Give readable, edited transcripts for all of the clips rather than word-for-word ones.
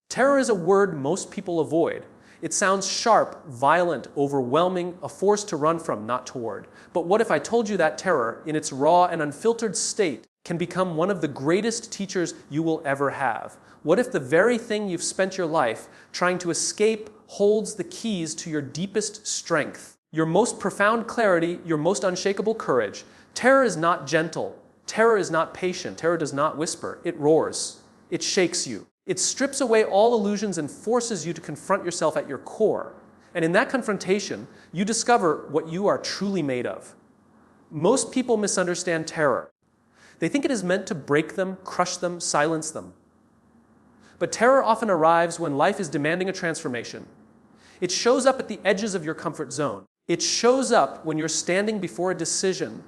Terror is a word most people avoid. It sounds sharp, violent, overwhelming, a force to run from, not toward. But what if I told you that terror, in its raw and unfiltered state, can become one of the greatest teachers you will ever have? What if the very thing you've spent your life trying to escape holds the keys to your deepest strength, your most profound clarity, your most unshakable courage? Terror is not gentle. Terror is not patient. Terror does not whisper. It roars. It shakes you. It strips away all illusions and forces you to confront yourself at your core. And in that confrontation, you discover what you are truly made of. Most people misunderstand terror. They think it is meant to break them, crush them, silence them. But terror often arrives when life is demanding a transformation. It shows up at the edges of your comfort zone. It shows up when you're standing before a decision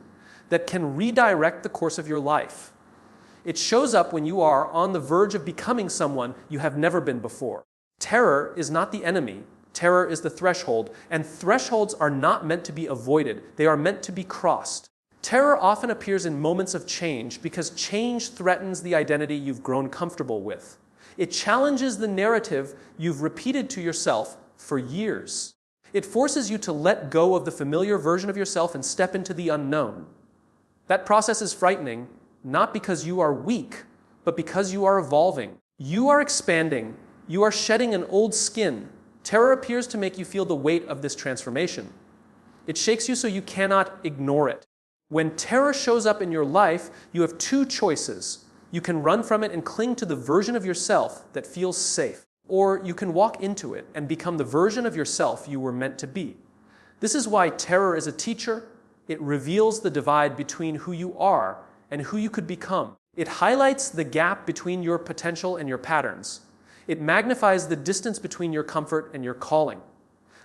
that can redirect the course of your life. It shows up when you are on the verge of becoming someone you have never been before. Terror is not the enemy. Terror is the threshold, and thresholds are not meant to be avoided. They are meant to be crossed. Terror often appears in moments of change because change threatens the identity you've grown comfortable with. It challenges the narrative you've repeated to yourself for years. It forces you to let go of the familiar version of yourself and step into the unknown. That process is frightening, not because you are weak, but because you are evolving. You are expanding. You are shedding an old skin. Terror appears to make you feel the weight of this transformation. It shakes you so you cannot ignore it. When terror shows up in your life, you have two choices. You can run from it and cling to the version of yourself that feels safe, or you can walk into it and become the version of yourself you were meant to be. This is why terror is a teacher. It reveals the divide between who you are and who you could become. It highlights the gap between your potential and your patterns. It magnifies the distance between your comfort and your calling.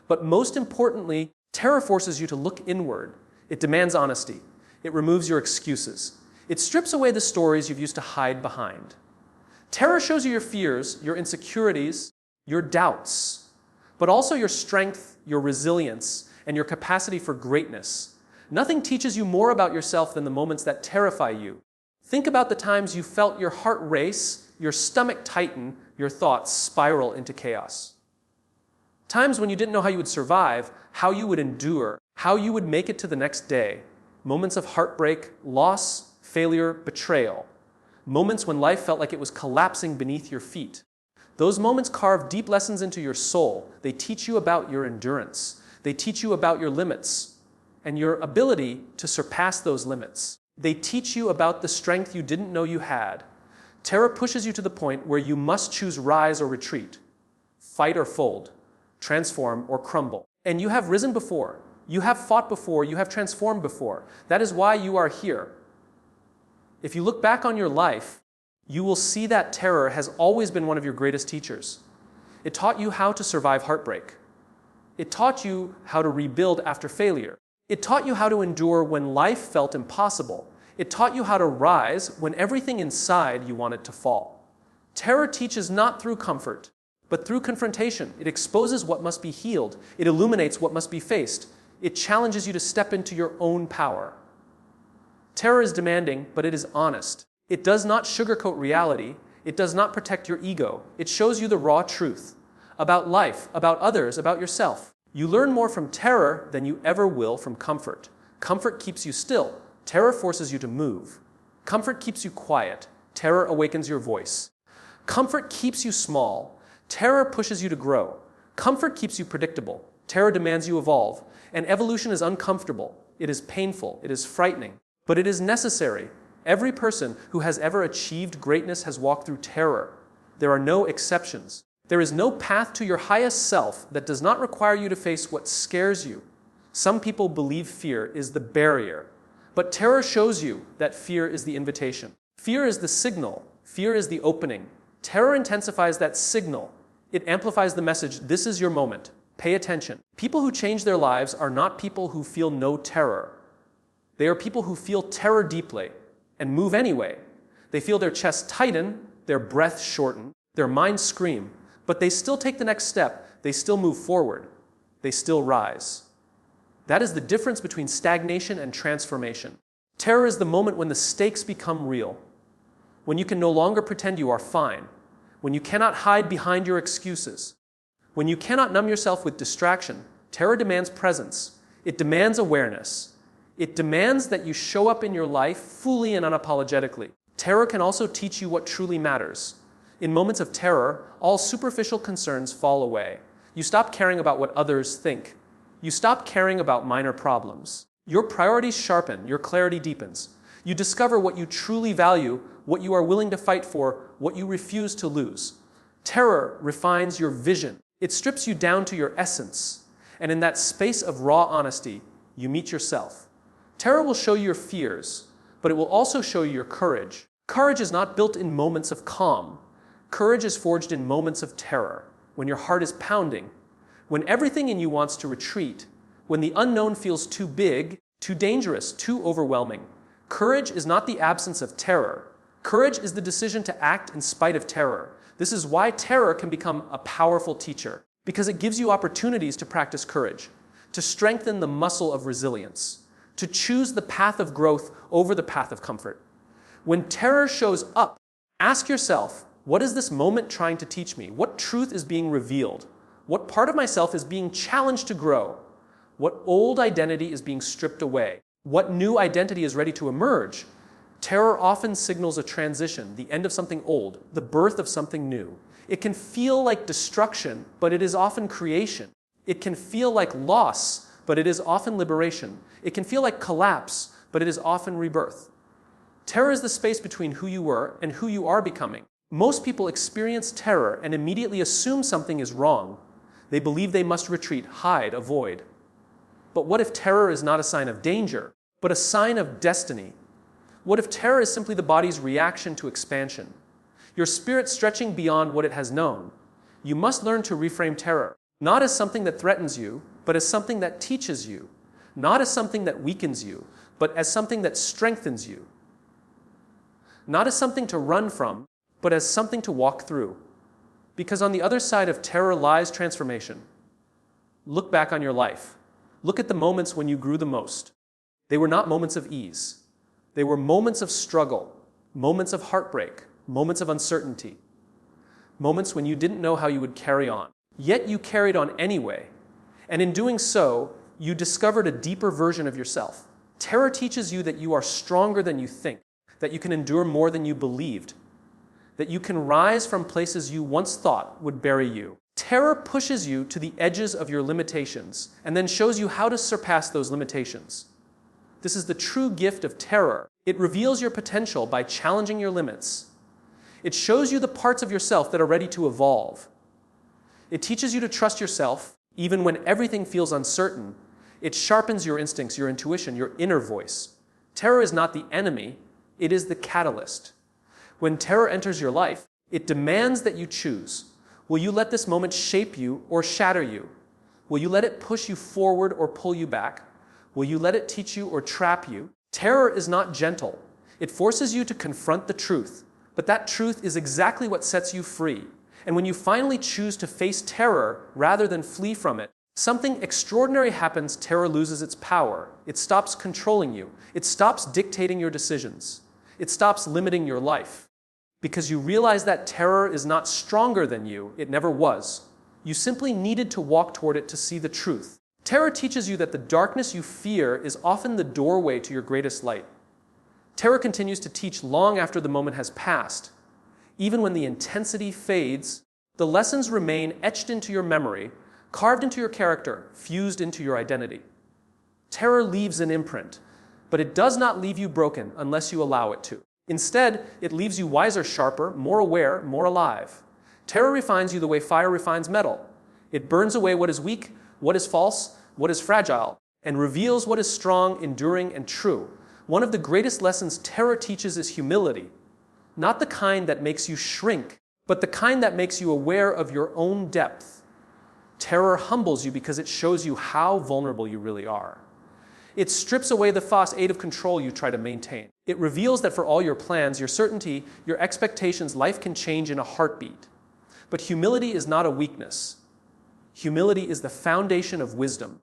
But most importantly, terror forces you to look inward. It demands honesty. It removes your excuses. It strips away the stories you've used to hide behind. Terror shows you your fears, your insecurities, your doubts, but also your strength, your resilience, and your capacity for greatness. Nothing teaches you more about yourself than the moments that terrify you. Think about the times you felt your heart race, your stomach tighten, your thoughts spiral into chaos. Times when you didn't know how you would survive, how you would endure, how you would make it to the next day. Moments of heartbreak, loss, failure, betrayal. Moments when life felt like it was collapsing beneath your feet. Those moments carve deep lessons into your soul. They teach you about your endurance. They teach you about your limits and your ability to surpass those limits. They teach you about the strength you didn't know you had. Terror pushes you to the point where you must choose rise or retreat, fight or fold, transform or crumble. And you have risen before. You have fought before. You have transformed before. That is why you are here. If you look back on your life, you will see that terror has always been one of your greatest teachers. It taught you how to survive heartbreak. It taught you how to rebuild after failure. It taught you how to endure when life felt impossible. It taught you how to rise when everything inside you wanted to fall. Terror teaches not through comfort, but through confrontation. It exposes what must be healed. It illuminates what must be faced. It challenges you to step into your own power. Terror is demanding, but it is honest. It does not sugarcoat reality. It does not protect your ego. It shows you the raw truth about life, about others, about yourself. You learn more from terror than you ever will from comfort. Comfort keeps you still. Terror forces you to move. Comfort keeps you quiet. Terror awakens your voice. Comfort keeps you small. Terror pushes you to grow. Comfort keeps you predictable. Terror demands you evolve. And evolution is uncomfortable. It is painful. It is frightening. But it is necessary. Every person who has ever achieved greatness has walked through terror. There are no exceptions. There is no path to your highest self that does not require you to face what scares you. Some people believe fear is the barrier, but terror shows you that fear is the invitation. Fear is the signal. Fear is the opening. Terror intensifies that signal. It amplifies the message, this is your moment. Pay attention. People who change their lives are not people who feel no terror. They are people who feel terror deeply and move anyway. They feel their chest tighten, their breath shorten, their minds scream, but they still take the next step. They still move forward. They still rise. That is the difference between stagnation and transformation. Terror is the moment when the stakes become real, when you can no longer pretend you are fine, when you cannot hide behind your excuses, when you cannot numb yourself with distraction, terror demands presence. It demands awareness. It demands that you show up in your life fully and unapologetically. Terror can also teach you what truly matters. In moments of terror, all superficial concerns fall away. You stop caring about what others think. You stop caring about minor problems. Your priorities sharpen, your clarity deepens. You discover what you truly value, what you are willing to fight for, what you refuse to lose. Terror refines your vision. It strips you down to your essence. And in that space of raw honesty, you meet yourself. Terror will show you your fears, but it will also show you your courage. Courage is not built in moments of calm. Courage is forged in moments of terror, when your heart is pounding, when everything in you wants to retreat, when the unknown feels too big, too dangerous, too overwhelming. Courage is not the absence of terror. Courage is the decision to act in spite of terror. This is why terror can become a powerful teacher, because it gives you opportunities to practice courage, to strengthen the muscle of resilience, to choose the path of growth over the path of comfort. When terror shows up, ask yourself, what is this moment trying to teach me? What truth is being revealed? What part of myself is being challenged to grow? What old identity is being stripped away? What new identity is ready to emerge? Terror often signals a transition, the end of something old, the birth of something new. It can feel like destruction, but it is often creation. It can feel like loss, but it is often liberation. It can feel like collapse, but it is often rebirth. Terror is the space between who you were and who you are becoming. Most people experience terror and immediately assume something is wrong. They believe they must retreat, hide, avoid. But what if terror is not a sign of danger, but a sign of destiny? What if terror is simply the body's reaction to expansion? Your spirit stretching beyond what it has known. You must learn to reframe terror, not as something that threatens you, but as something that teaches you. Not as something that weakens you, but as something that strengthens you. Not as something to run from, but as something to walk through. Because on the other side of terror lies transformation. Look back on your life. Look at the moments when you grew the most. They were not moments of ease. They were moments of struggle, moments of heartbreak, moments of uncertainty, moments when you didn't know how you would carry on. Yet you carried on anyway. And in doing so, you discovered a deeper version of yourself. Terror teaches you that you are stronger than you think, that you can endure more than you believed, that you can rise from places you once thought would bury you. Terror pushes you to the edges of your limitations and then shows you how to surpass those limitations. This is the true gift of terror. It reveals your potential by challenging your limits. It shows you the parts of yourself that are ready to evolve. It teaches you to trust yourself even when everything feels uncertain. It sharpens your instincts, your intuition, your inner voice. Terror is not the enemy, it is the catalyst. When terror enters your life, it demands that you choose. Will you let this moment shape you or shatter you? Will you let it push you forward or pull you back? Will you let it teach you or trap you? Terror is not gentle. It forces you to confront the truth, but that truth is exactly what sets you free. And when you finally choose to face terror rather than flee from it, something extraordinary happens. Terror loses its power. It stops controlling you. It stops dictating your decisions. It stops limiting your life. Because you realize that terror is not stronger than you. It never was. You simply needed to walk toward it to see the truth. Terror teaches you that the darkness you fear is often the doorway to your greatest light. Terror continues to teach long after the moment has passed. Even when the intensity fades, the lessons remain etched into your memory, carved into your character, fused into your identity. Terror leaves an imprint, but it does not leave you broken unless you allow it to. Instead, it leaves you wiser, sharper, more aware, more alive. Terror refines you the way fire refines metal. It burns away what is weak, what is false, what is fragile, and reveals what is strong, enduring, and true. One of the greatest lessons terror teaches is humility. Not the kind that makes you shrink, but the kind that makes you aware of your own depth. Terror humbles you because it shows you how vulnerable you really are. It strips away the facade of control you try to maintain. It reveals that for all your plans, your certainty, your expectations, life can change in a heartbeat. But humility is not a weakness. Humility is the foundation of wisdom.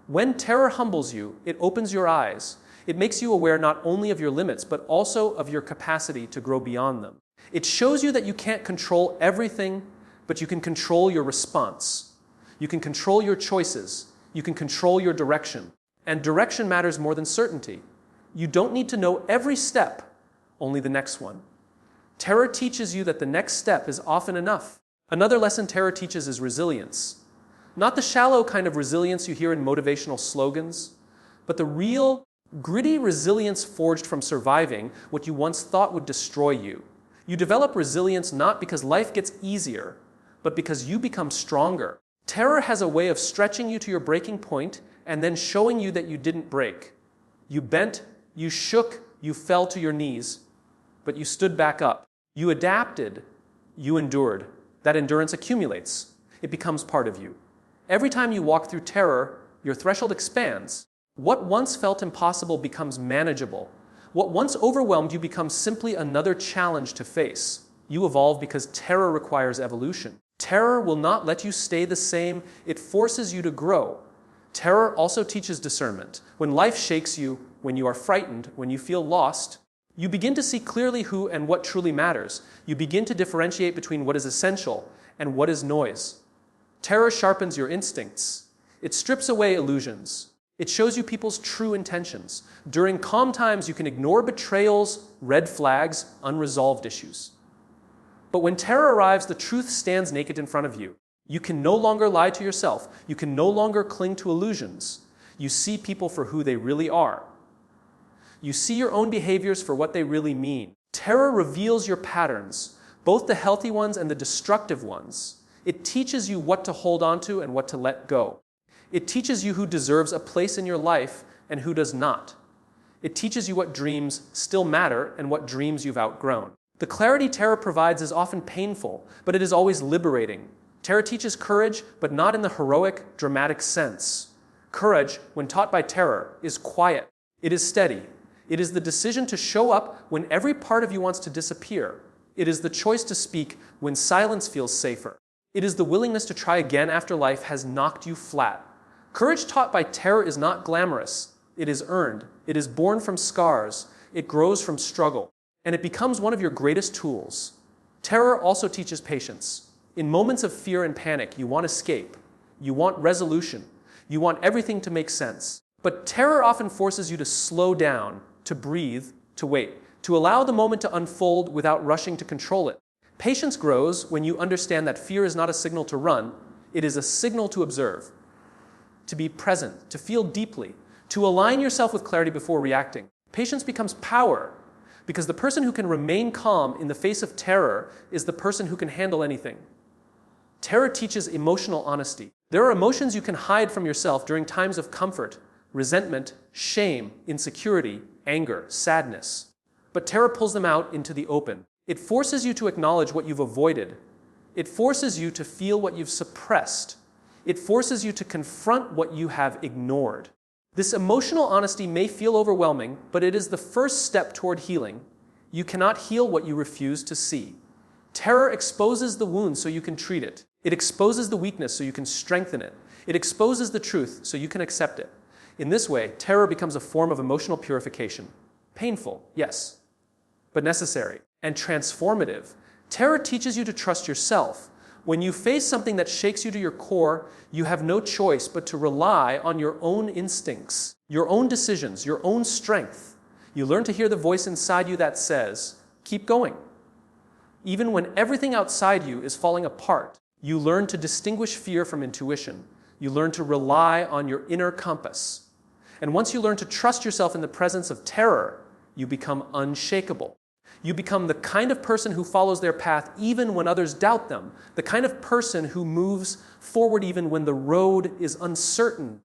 When terror humbles you, it opens your eyes. It makes you aware not only of your limits, but also of your capacity to grow beyond them. It shows you that you can't control everything, but you can control your response. You can control your choices. You can control your direction. And direction matters more than certainty. You don't need to know every step, only the next one. Terror teaches you that the next step is often enough. Another lesson terror teaches is resilience. Not the shallow kind of resilience you hear in motivational slogans, but the real, gritty resilience forged from surviving what you once thought would destroy you. You develop resilience not because life gets easier, but because you become stronger. Terror has a way of stretching you to your breaking point and then showing you that you didn't break. You bent, you shook, you fell to your knees, but you stood back up. You adapted, you endured. That endurance accumulates. It becomes part of you. Every time you walk through terror, your threshold expands. What once felt impossible becomes manageable. What once overwhelmed you becomes simply another challenge to face. You evolve because terror requires evolution. Terror will not let you stay the same. It forces you to grow. Terror also teaches discernment. When life shakes you, when you are frightened, when you feel lost, you begin to see clearly who and what truly matters. You begin to differentiate between what is essential and what is noise. Terror sharpens your instincts. It strips away illusions. It shows you people's true intentions. During calm times, you can ignore betrayals, red flags, unresolved issues. But when terror arrives, the truth stands naked in front of you. You can no longer lie to yourself. You can no longer cling to illusions. You see people for who they really are. You see your own behaviors for what they really mean. Terror reveals your patterns, both the healthy ones and the destructive ones. It teaches you what to hold on to and what to let go. It teaches you who deserves a place in your life and who does not. It teaches you what dreams still matter and what dreams you've outgrown. The clarity terror provides is often painful, but it is always liberating. Terror teaches courage, but not in the heroic, dramatic sense. Courage, when taught by terror, is quiet. It is steady. It is the decision to show up when every part of you wants to disappear. It is the choice to speak when silence feels safer. It is the willingness to try again after life has knocked you flat. Courage taught by terror is not glamorous. It is earned. It is born from scars. It grows from struggle. And it becomes one of your greatest tools. Terror also teaches patience. In moments of fear and panic, you want escape. You want resolution. You want everything to make sense. But terror often forces you to slow down, to breathe, to wait, to allow the moment to unfold without rushing to control it. Patience grows when you understand that fear is not a signal to run, it is a signal to observe, to be present, to feel deeply, to align yourself with clarity before reacting. Patience becomes power, because the person who can remain calm in the face of terror is the person who can handle anything. Terror teaches emotional honesty. There are emotions you can hide from yourself during times of comfort, resentment, shame, insecurity, anger, sadness. But terror pulls them out into the open. It forces you to acknowledge what you've avoided. It forces you to feel what you've suppressed. It forces you to confront what you have ignored. This emotional honesty may feel overwhelming, but it is the first step toward healing. You cannot heal what you refuse to see. Terror exposes the wound so you can treat it. It exposes the weakness so you can strengthen it. It exposes the truth so you can accept it. In this way, terror becomes a form of emotional purification. Painful, yes, but necessary and transformative. Terror teaches you to trust yourself. When you face something that shakes you to your core, you have no choice but to rely on your own instincts, your own decisions, your own strength. You learn to hear the voice inside you that says, keep going. Even when everything outside you is falling apart, you learn to distinguish fear from intuition. You learn to rely on your inner compass. And once you learn to trust yourself in the presence of terror, you become unshakable. You become the kind of person who follows their path even when others doubt them, the kind of person who moves forward even when the road is uncertain,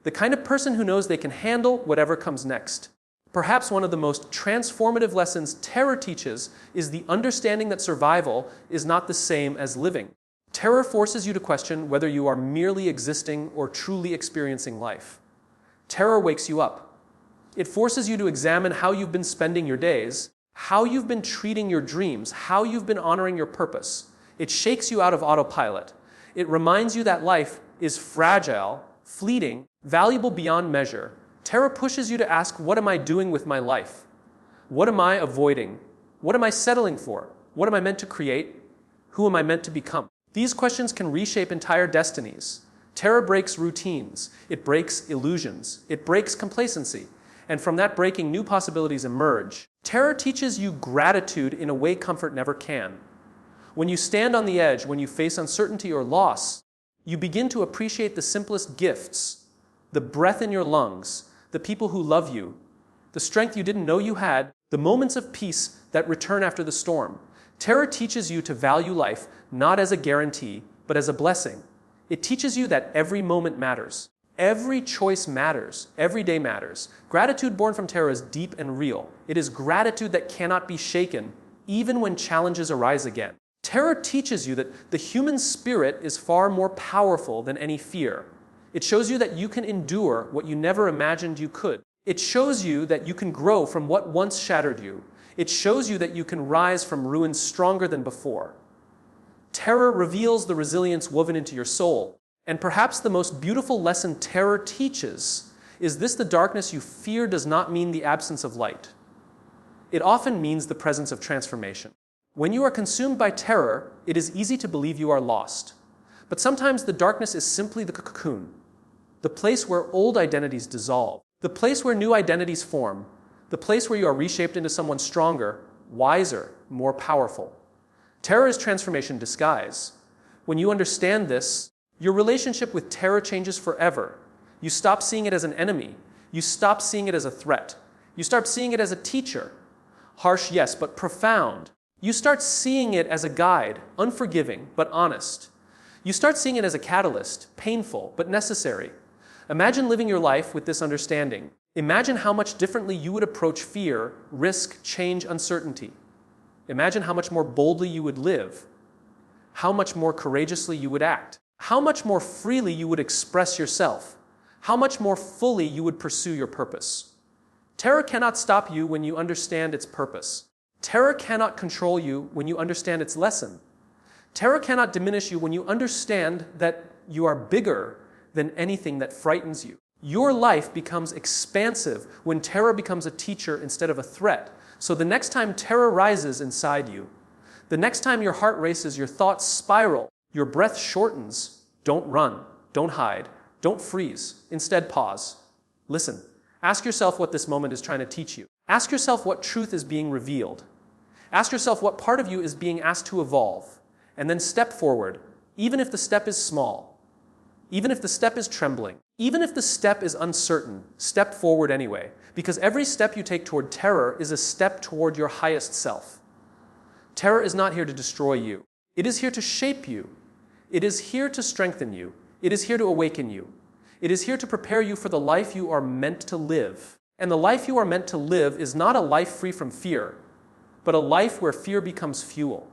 the kind of person who knows they can handle whatever comes next. Perhaps one of the most transformative lessons terror teaches is the understanding that survival is not the same as living. Terror forces you to question whether you are merely existing or truly experiencing life. Terror wakes you up. It forces you to examine how you've been spending your days, how you've been treating your dreams, how you've been honoring your purpose. It shakes you out of autopilot. It reminds you that life is fragile, fleeting, valuable beyond measure. Terror pushes you to ask, what am I doing with my life? What am I avoiding? What am I settling for? What am I meant to create? Who am I meant to become? These questions can reshape entire destinies. Terror breaks routines. It breaks illusions. It breaks complacency. And from that breaking, new possibilities emerge. Terror teaches you gratitude in a way comfort never can. When you stand on the edge, when you face uncertainty or loss, you begin to appreciate the simplest gifts, the breath in your lungs, the people who love you, the strength you didn't know you had, the moments of peace that return after the storm. Terror teaches you to value life not as a guarantee, but as a blessing. It teaches you that every moment matters. Every choice matters. Every day matters. Gratitude born from terror is deep and real. It is gratitude that cannot be shaken, even when challenges arise again. Terror teaches you that the human spirit is far more powerful than any fear. It shows you that you can endure what you never imagined you could. It shows you that you can grow from what once shattered you. It shows you that you can rise from ruins stronger than before. Terror reveals the resilience woven into your soul. And perhaps the most beautiful lesson terror teaches is this: the darkness you fear does not mean the absence of light. It often means the presence of transformation. When you are consumed by terror, it is easy to believe you are lost. But sometimes the darkness is simply the cocoon, the place where old identities dissolve, the place where new identities form, the place where you are reshaped into someone stronger, wiser, more powerful. Terror is transformation in disguise. When you understand this, your relationship with terror changes forever. You stop seeing it as an enemy. You stop seeing it as a threat. You start seeing it as a teacher. Harsh, yes, but profound. You start seeing it as a guide, unforgiving, but honest. You start seeing it as a catalyst, painful, but necessary. Imagine living your life with this understanding. Imagine how much differently you would approach fear, risk, change, uncertainty. Imagine how much more boldly you would live, how much more courageously you would act, how much more freely you would express yourself, how much more fully you would pursue your purpose. Terror cannot stop you when you understand its purpose. Terror cannot control you when you understand its lesson. Terror cannot diminish you when you understand that you are bigger than anything that frightens you. Your life becomes expansive when terror becomes a teacher instead of a threat. So the next time terror rises inside you, the next time your heart races, your thoughts spiral, your breath shortens, don't run, don't hide, don't freeze. Instead, pause. Listen. Ask yourself what this moment is trying to teach you. Ask yourself what truth is being revealed. Ask yourself what part of you is being asked to evolve. And then step forward, even if the step is small, even if the step is trembling, even if the step is uncertain, step forward anyway, because every step you take toward terror is a step toward your highest self. Terror is not here to destroy you. It is here to shape you. It is here to strengthen you. It is here to awaken you. It is here to prepare you for the life you are meant to live. And the life you are meant to live is not a life free from fear, but a life where fear becomes fuel.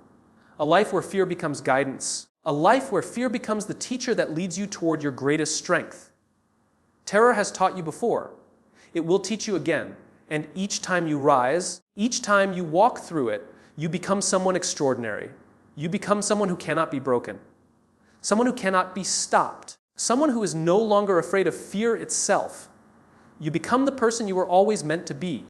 A life where fear becomes guidance. A life where fear becomes the teacher that leads you toward your greatest strength. Terror has taught you before. It will teach you again. And each time you rise, each time you walk through it, you become someone extraordinary. You become someone who cannot be broken. Someone who cannot be stopped. Someone who is no longer afraid of fear itself. You become the person you were always meant to be.